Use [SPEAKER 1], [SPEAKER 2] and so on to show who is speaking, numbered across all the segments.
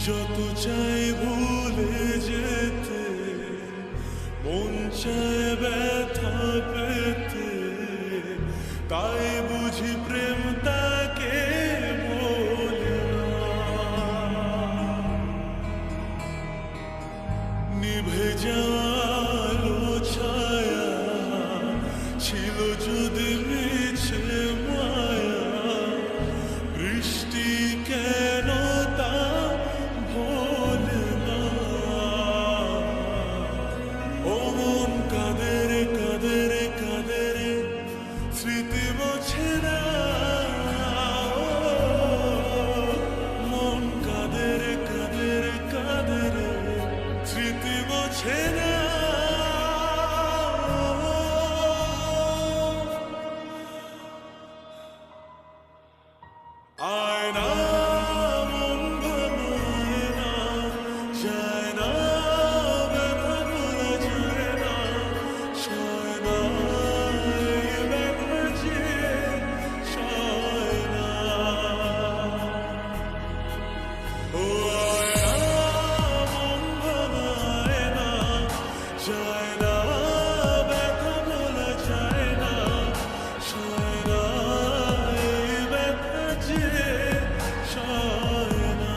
[SPEAKER 1] যত চাই ভুলে যেতে, মন চায় ব্যথা পেতে, তাই বুঝি প্রেম তাকে বলে না। নিভে যাওয়ালো ছায়া ছিল যদি মিছে মায়া, বৃষ্টি কেন তা ভোলে না। ও মন কাঁদে রে কাঁদে রে কাঁদে রে, স্মৃতি মোছে না। মন কাঁদে রে কাঁদে রে কাঁদে রে, স্মৃতি মোছে না। আয়না মন ভাঙায় না, যায় না ব্যথা ভোলা যায় না, সয় না এই ব্যথা যে সয় না। ও আয়না মন ভাঙায় না, যায় না ব্যথা ভোলা যায় না, সয় না এই ব্যথা যে সয় না।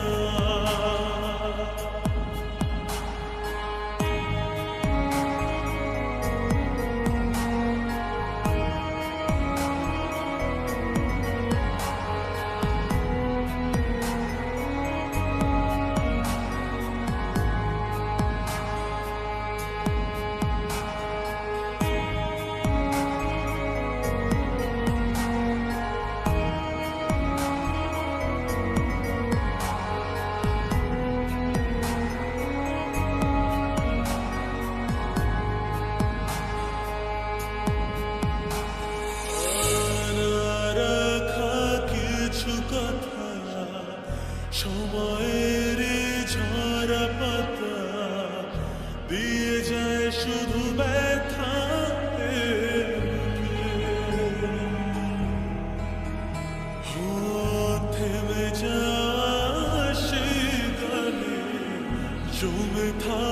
[SPEAKER 1] কথা সময়ের ঝরা পাতা দিয়ে যায় শুধু ব্যথা। থেমে যায় সে গানে জমে থাকে